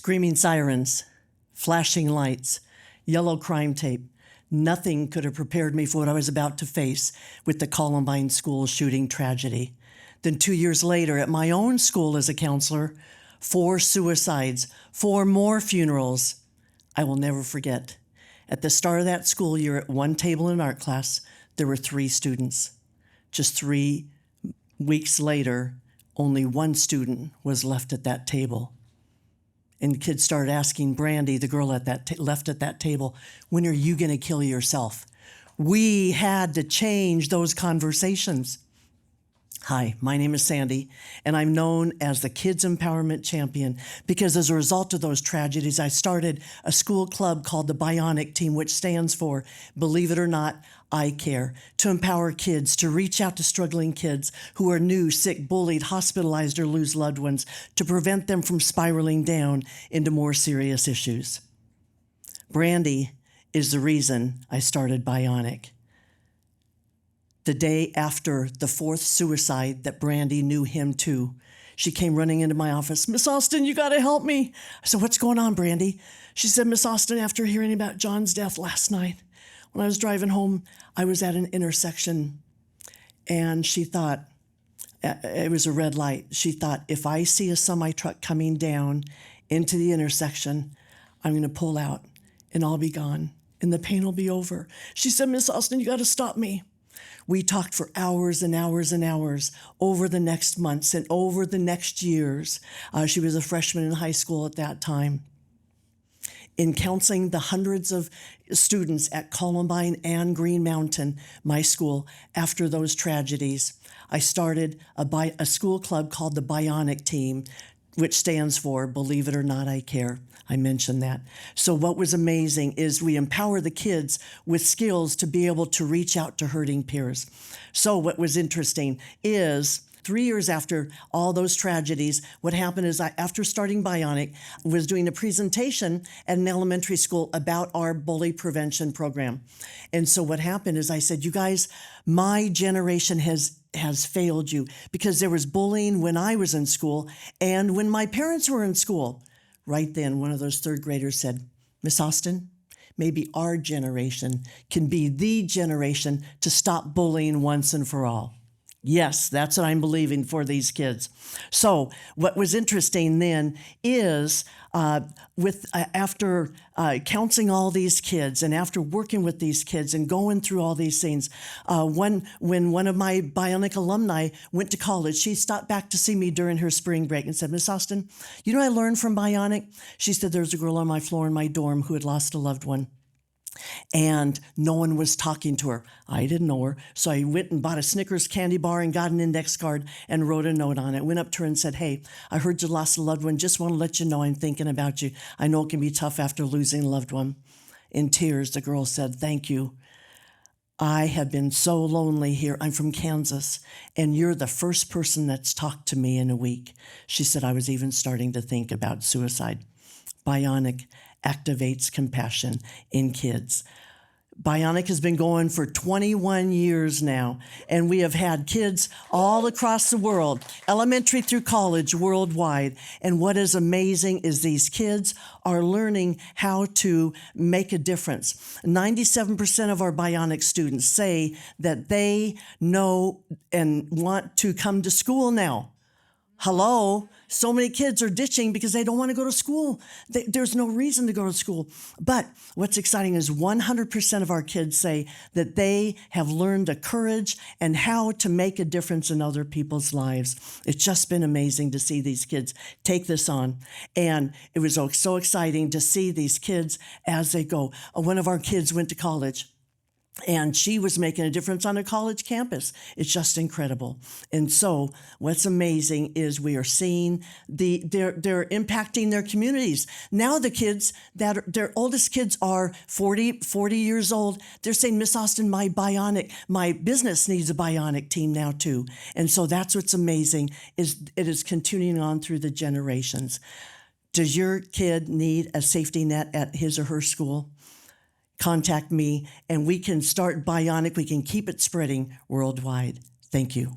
Screaming sirens, flashing lights, yellow crime tape. Nothing could have prepared me for what I was about to face with the Columbine school shooting tragedy. Then 2 years later, at my own school as a counselor, 4 suicides, 4 more funerals. I will never forget. At the start of that school year, at one table in art class, there were 3 students. Just 3 weeks later, only 1 student was left at that table. And kids started asking Brandy, the girl at that left at that table, when are you going to kill yourself? We had to change those conversations. Hi, my name is Sandy, and I'm known as the Kids Empowerment Champion because as a result of those tragedies, I started a school club called the BIONIC Team, which stands for, believe it or not, I Care, to empower kids, to reach out to struggling kids who are new, sick, bullied, hospitalized, or lose loved ones, to prevent them from spiraling down into more serious issues. Brandy is the reason I started BIONIC. The day after the 4th suicide that Brandy knew him too, she came running into my office. Miss Austin, you got to help me. I said, what's going on, Brandy? She said, Miss Austin, after hearing about John's death last night, when I was driving home, I was at an intersection and she thought, it was a red light. She thought, if I see a semi truck coming down into the intersection, I'm going to pull out and I'll be gone and the pain will be over. She said, Miss Austin, you got to stop me. We talked for hours and hours and hours over the next months and over the next years. She was a freshman in high school at that time. In counseling the hundreds of students at Columbine and Green Mountain, my school, after those tragedies, I started a school club called the BIONIC Team, which stands for Believe It or Not, I Care. I mentioned that. So what was amazing is we empower the kids with skills to be able to reach out to hurting peers. So what was interesting is 3 years after all those tragedies, what happened is after starting BIONIC, was doing a presentation at an elementary school about our bully prevention program. And so what happened is I said, you guys, my generation has failed you because there was bullying when I was in school and when my parents were in school. Right then, one of those 3rd graders said, Miss Austin, maybe our generation can be the generation to stop bullying once and for all. Yes, that's what I'm believing for these kids. So what was interesting then is after counseling all these kids and after working with these kids and going through all these things, when one of my BIONIC alumni went to college, she stopped back to see me during her spring break and said, Miss Austin, you know what I learned from BIONIC? She said, there's a girl on my floor in my dorm who had lost a loved one. And no one was talking to her. I didn't know her. So I went and bought a Snickers candy bar and got an index card and wrote a note on it. Went up to her and said, hey, I heard you lost a loved one. Just want to let you know I'm thinking about you. I know it can be tough after losing a loved one. In tears, the girl said, thank you. I have been so lonely here. I'm from Kansas, and you're the first person that's talked to me in a week. She said, I was even starting to think about suicide. BIONIC activates compassion in kids. BIONIC has been going for 21 years now, and we have had kids all across the world, elementary through college, worldwide. And what is amazing is these kids are learning how to make a difference. 97% of our BIONIC students say that they know and want to come to school now. Hello, so many kids are ditching because they don't want to go to school. There's no reason to go to school. But what's exciting is 100% of our kids say that they have learned the courage and how to make a difference in other people's lives. It's just been amazing to see these kids take this on. And it was so exciting to see these kids as they go. One of our kids went to college, and she was making a difference on a college campus. It's just incredible. And so what's amazing is we are seeing they're impacting their communities. Now the kids their oldest kids are 40 years old. They're saying, Miss Austin, my business needs a BIONIC team now too. And so that's what's amazing is it is continuing on through the generations. Does your kid need a safety net at his or her school? Contact me, and we can start BIONIC. We can keep it spreading worldwide. Thank you.